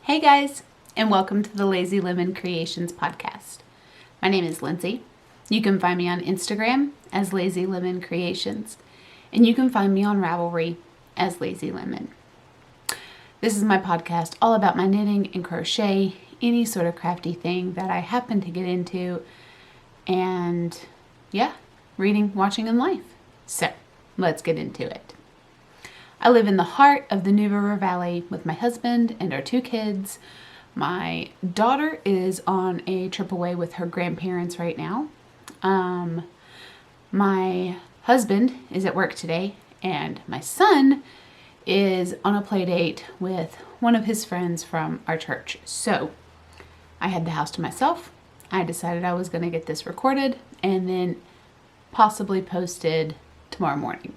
Hey guys, and welcome to the Lazy Lemon Creations podcast. My name is Lindsay. You can find me on Instagram as Lazy Lemon Creations, and you can find me on Ravelry as Lazy Lemon. This is my podcast all about my knitting and crochet, any sort of crafty thing that I happen to get into, and reading, watching, and life. So, let's get into it. I live in the heart of the New River Valley with my husband and our 2 kids. My daughter is on a trip away with her grandparents right now. My husband is at work today, and my son is on a play date with one of his friends from our church. So I had the house to myself. I decided I was going to get this recorded and then possibly posted tomorrow morning.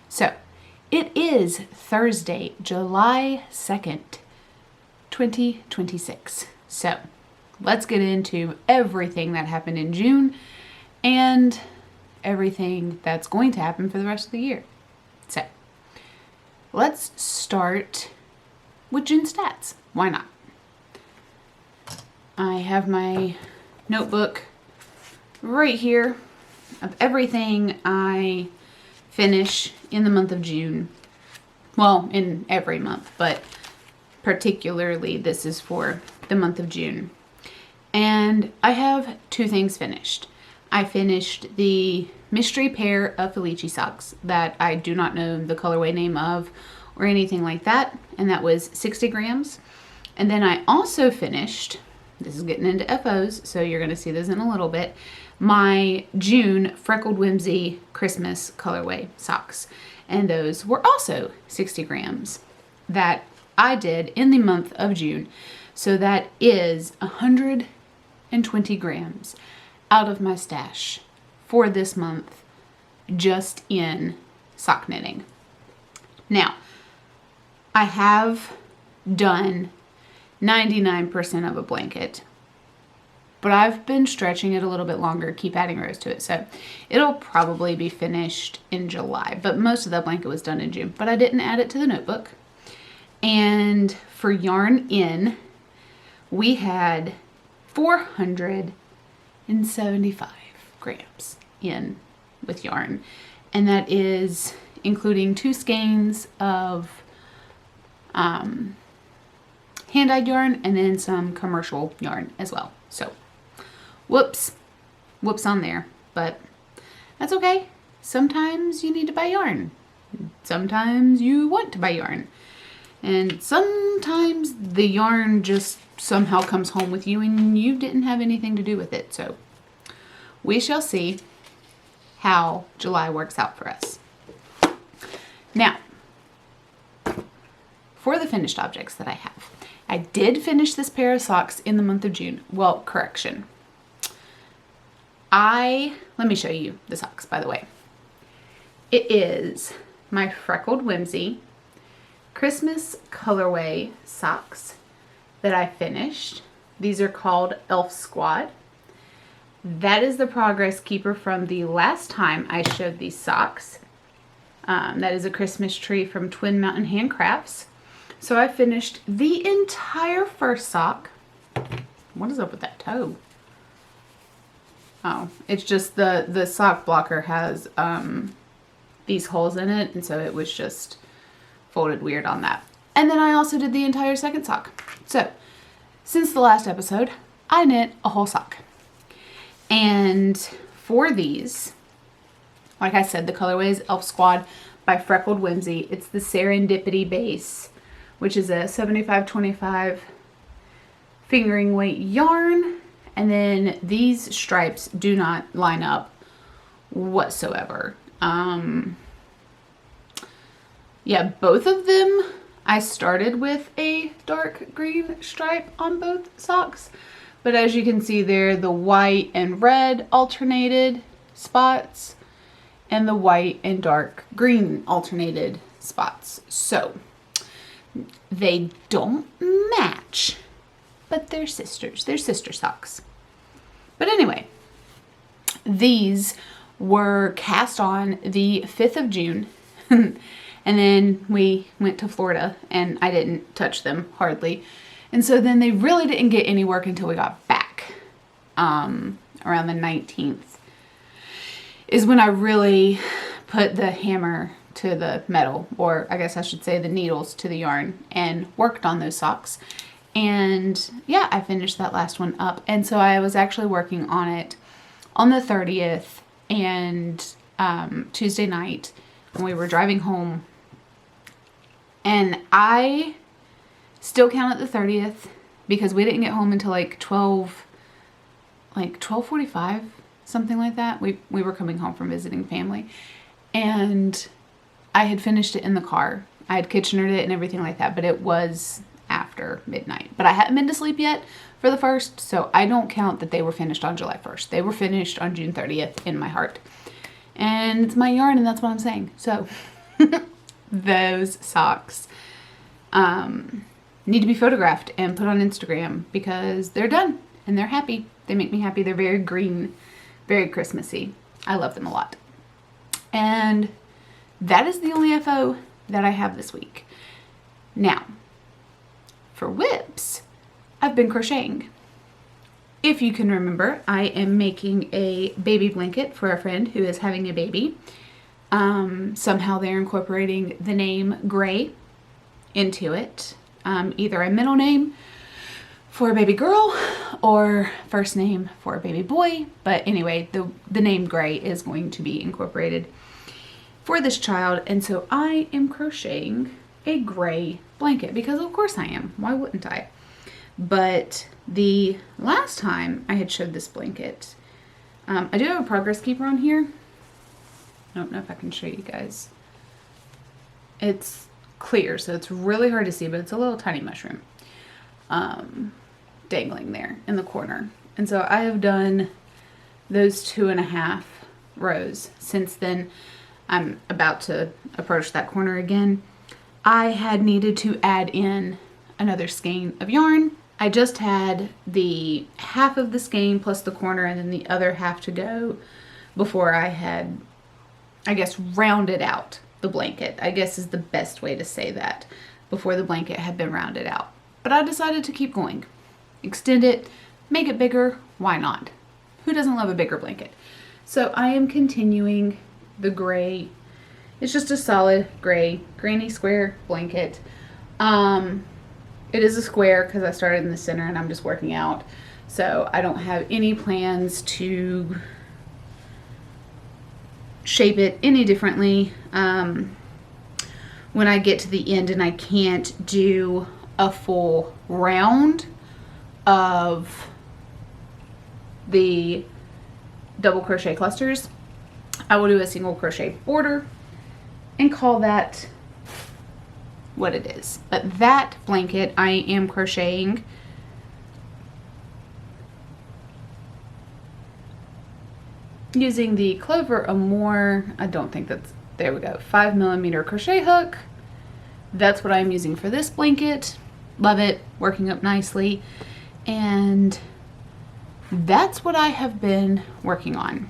So it is Thursday, July 2nd, 2026. So let's get into everything that happened in June and everything that's going to happen for the rest of the year. So let's start with June stats. Why not? I have my notebook right here of everything I finish in the month of June. Well, in every month, but particularly this is for the month of June. And I have 2 things finished. I finished the mystery pair of Felici socks that I do not know the colorway name of or anything like that, and that was 60 grams. And then I also finished, this is getting into FOs, so you're going to see this in a little bit, my June Freckled Whimsy Christmas colorway socks. And those were also 60 grams that I did in the month of June. So that is 120 grams out of my stash for this month just in sock knitting. Now, I have done 99% of a blanket, but I've been stretching it a little bit longer, keep adding rows to it. So it'll probably be finished in July, but most of that blanket was done in June, but I didn't add it to the notebook. And for yarn in, we had 475 grams in with yarn. And that is including 2 skeins of hand-dyed yarn and then some commercial yarn as well. So whoops on there, but that's okay. Sometimes you need to buy yarn. Sometimes you want to buy yarn. And sometimes the yarn just somehow comes home with you and you didn't have anything to do with it. So we shall see how July works out for us. Now, for the finished objects that I have, I did finish this pair of socks in the month of June. Well, correction. Let me show you the socks, by the way. It is my Freckled Whimsy Christmas colorway socks that I finished. These are called Elf Squad. That is the progress keeper from the last time I showed these socks. That is a Christmas tree from Twin Mountain Handcrafts. So I finished the entire first sock. What is up with that toe? Oh, it's just the sock blocker has these holes in it, and so it was just folded weird on that. And then I also did the entire second sock. So since the last episode, I knit a whole sock. And for these, like I said, the colorway is Elf Squad by Freckled Whimsy. It's the Serendipity base, which is a 75-25 fingering weight yarn. And then these stripes do not line up whatsoever. Both of them, I started with a dark green stripe on both socks. But as you can see there, the white and red alternated spots and the white and dark green alternated spots. So they don't match, but they're sisters. They're sister socks. But anyway, these were cast on the 5th of June. And then we went to Florida and I didn't touch them hardly. And so then they really didn't get any work until we got back. Around the 19th is when I really put the hammer to the metal, or I guess I should say the needles to the yarn, and worked on those socks. And yeah, I finished that last one up. And so I was actually working on it on the 30th and Tuesday night when we were driving home. And I still count it the 30th because we didn't get home until like 12:45, something like that. We were coming home from visiting family. And I had finished it in the car. I had kitchenered it and everything like that, but it was after midnight. But I hadn't been to sleep yet for the 1st, so I don't count that they were finished on July 1st. They were finished on June 30th in my heart. And it's my yarn, and that's what I'm saying. So those socks need to be photographed and put on Instagram because they're done and they're happy. They make me happy. They're very green, very Christmassy. I love them a lot. And that is the only FO that I have this week. Now, for whips, I've been crocheting. If you can remember, I am making a baby blanket for a friend who is having a baby. Somehow they're incorporating the name Gray into it. Either a middle name for a baby girl or first name for a baby boy. But anyway, the name Gray is going to be incorporated for this child. And so I am crocheting a gray blanket because of course I am. Why wouldn't I? But the last time I had showed this blanket, I do have a progress keeper on here. I don't know if I can show you guys. It's clear, so it's really hard to see, but it's a little tiny mushroom dangling there in the corner. And so I have done those 2.5 rows. Since then, I'm about to approach that corner again. I had needed to add in another skein of yarn. I just had the half of the skein plus the corner and then the other half to go before I had, I guess, rounded out the blanket, I guess is the best way to say that, before the blanket had been rounded out. But I decided to keep going. Extend it, make it bigger, why not? Who doesn't love a bigger blanket? So I am continuing the gray. It's just a solid gray granny square blanket. It is a square because I started in the center and I'm just working out. So I don't have any plans to shape it any differently. When I get to the end and I can't do a full round of the double crochet clusters, I will do a single crochet border and call that what it is. But that blanket I am crocheting using the Clover Amour, I don't think that's, there we go, 5mm crochet hook. That's what I'm using for this blanket. Love it, working up nicely. And that's what I have been working on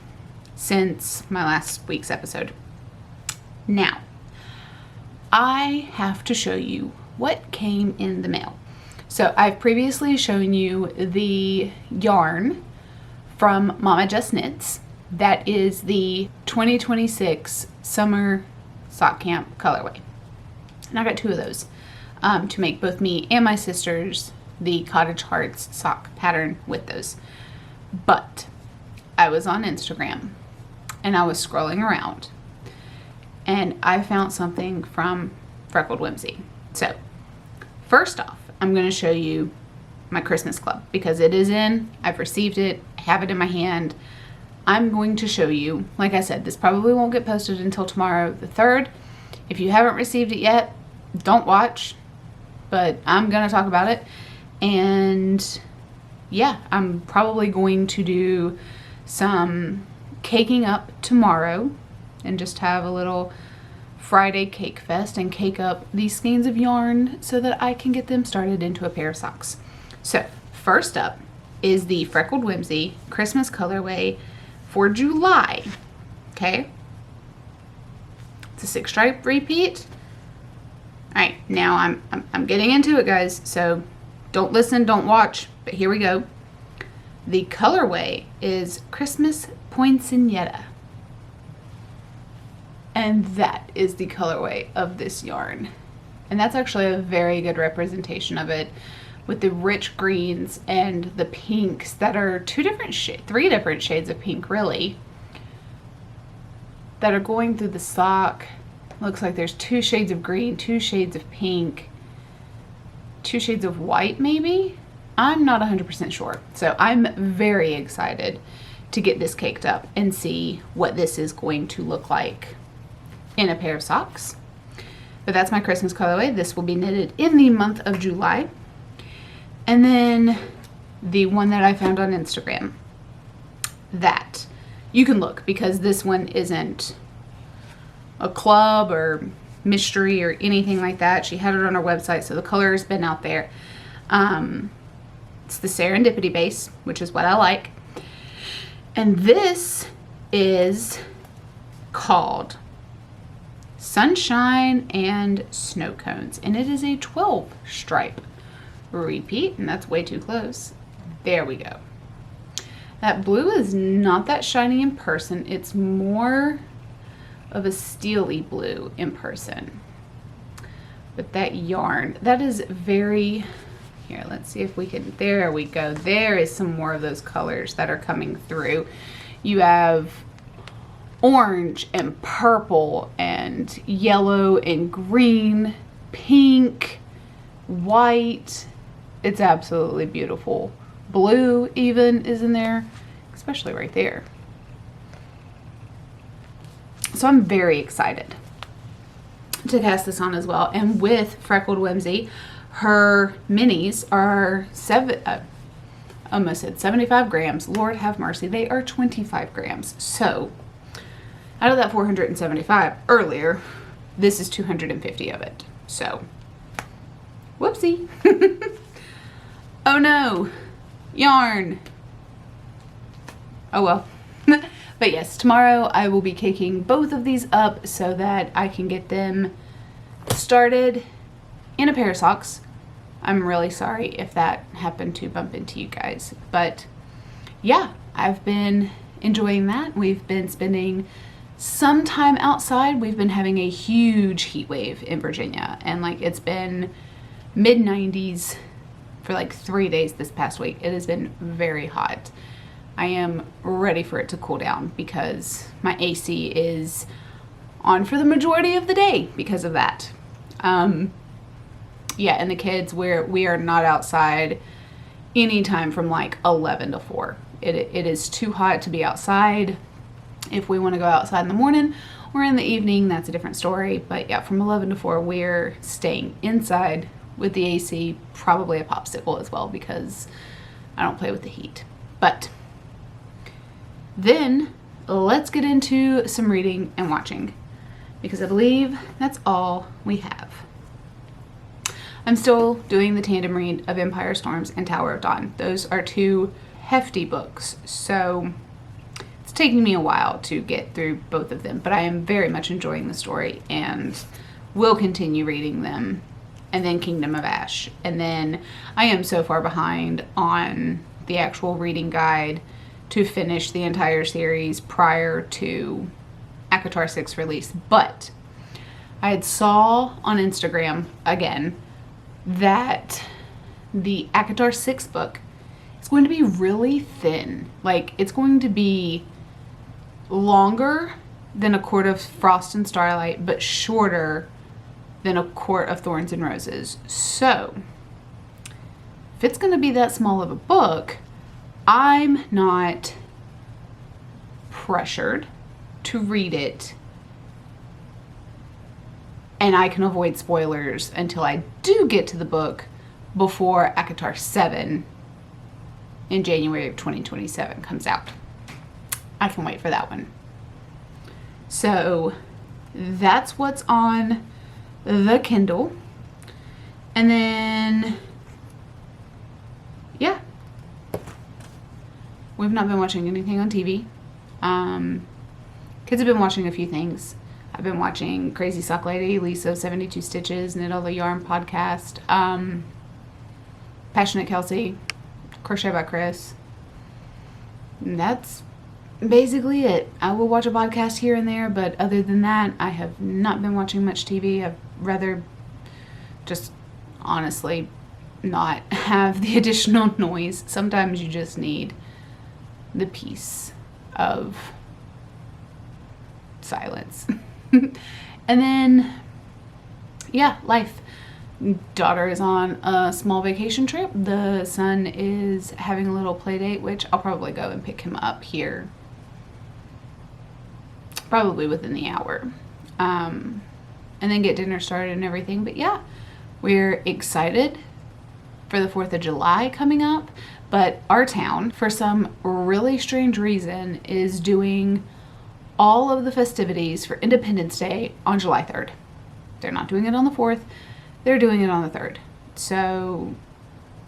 since my last week's episode. Now, I have to show you what came in the mail. So I've previously shown you the yarn from Mama Just Knits. That is the 2026 Summer Sock Camp colorway. And I got 2 of those to make both me and my sisters the Cottage Hearts sock pattern with those. But I was on Instagram and I was scrolling around and I found something from Freckled Whimsy. So first off, I'm going to show you my Christmas club because it is in, I've received it, I have it in my hand. I'm going to show you, like I said, this probably won't get posted until tomorrow the 3rd. If you haven't received it yet, don't watch, but I'm going to talk about it. And yeah, I'm probably going to do some caking up tomorrow and just have a little Friday cake fest and cake up these skeins of yarn so that I can get them started into a pair of socks. So first up is the Freckled Whimsy Christmas colorway for July. Okay, it's a 6-stripe repeat. All right, now I'm getting into it, guys, so Don't listen, don't watch, but here we go. The colorway is Christmas Poinsettia. And that is the colorway of this yarn. And that's actually a very good representation of it, with the rich greens and the pinks that are three different shades of pink really, that are going through the sock. Looks like there's 2 shades of green, 2 shades of pink, 2 shades of white maybe? I'm not 100% sure. So I'm very excited to get this caked up and see what this is going to look like in a pair of socks. But that's my Christmas colorway. This will be knitted in the month of July. And then the one that I found on Instagram, that you can look, because this one isn't a club or mystery or anything like that. She had it on her website, so the color has been out there. It's the Serendipity base, which is what I like. And this is called Sunshine and Snow Cones, and it is a 12 stripe repeat, and that's way too close. There we go. That blue is not that shiny in person. It's more of a steely blue in person. But that yarn, that is very, here, let's see if we can, there we go. There is some more of those colors that are coming through. You have orange and purple and yellow and green, pink, white. It's absolutely beautiful. Blue even is in there, especially right there. So I'm very excited to cast this on as well. And with Freckled Whimsy, her minis are almost said 75 grams. Lord have mercy, they are 25 grams. So out of that 475 earlier, this is 250 of it. So, whoopsie. Oh no, yarn. Oh well. But yes, tomorrow I will be caking both of these up so that I can get them started in a pair of socks. I'm really sorry if that happened to bump into you guys. But yeah, I've been enjoying that. We've been spending some time outside. We've been having a huge heat wave in Virginia, and like it's been mid-90s for like 3 days this past week. It has been very hot. I am ready for it to cool down because my AC is on for the majority of the day because of that. Yeah, and the kids, we are not outside anytime from like 11 to 4. It is too hot to be outside. If we want to go outside in the morning or in the evening, that's a different story. But yeah, from 11 to 4, we're staying inside with the AC, probably a popsicle as well, because I don't play with the heat. But then let's get into some reading and watching, because I believe that's all we have. I'm still doing the tandem read of Empire Storms and Tower of Dawn. Those are 2 hefty books, so it's taking me a while to get through both of them, but I am very much enjoying the story and will continue reading them. And then Kingdom of Ash. And then I am so far behind on the actual reading guide to finish the entire series prior to ACOTAR 6 release. But I had saw on Instagram again that the ACOTAR 6 book is going to be really thin. Like, it's going to be longer than A Court of Frost and Starlight, but shorter than A Court of Thorns and Roses. So if it's going to be that small of a book, I'm not pressured to read it, and I can avoid spoilers until I do get to the book before ACOTAR 7 in January of 2027 comes out. I can wait for that one. So that's what's on the Kindle. And then yeah, we've not been watching anything on TV. Kids have been watching a few things. I've been watching Crazy Sock Lady, Lisa 72 Stitches, Knit All the Yarn podcast. Passionate Kelsie, Crochet by Kris. And that's basically it. I will watch a podcast here and there, but other than that, I have not been watching much TV. I'd rather just honestly not have the additional noise. Sometimes you just need the peace of silence. And then, yeah, life. Daughter is on a small vacation trip. The son is having a little play date, which I'll probably go and pick him up here probably within the hour. And then get dinner started and everything. But yeah, we're excited for the 4th of July coming up. But our town, for some really strange reason, is doing all of the festivities for Independence Day on July 3rd. They're not doing it on the 4th. They're doing it on the 3rd. So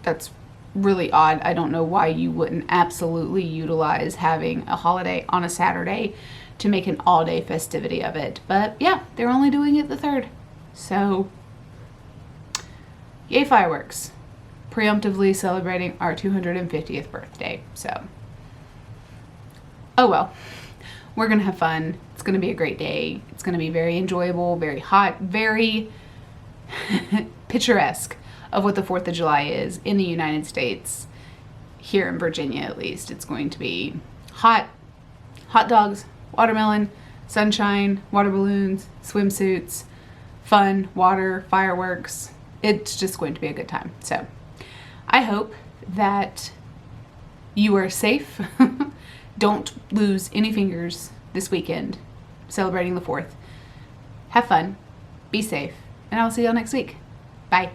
that's really odd. I don't know why you wouldn't absolutely utilize having a holiday on a Saturday to make an all-day festivity of it. But yeah, they're only doing it the 3rd. So yay fireworks. Preemptively celebrating our 250th birthday. So, oh well. We're going to have fun. It's going to be a great day. It's going to be very enjoyable, very hot, very picturesque of what the 4th of July is in the United States. Here in Virginia, at least. It's going to be hot dogs, watermelon, sunshine, water balloons, swimsuits, fun, water, fireworks. It's just going to be a good time. So I hope that you are safe. Don't lose any fingers this weekend celebrating the 4th. Have fun. Be safe. And I'll see y'all next week. Bye.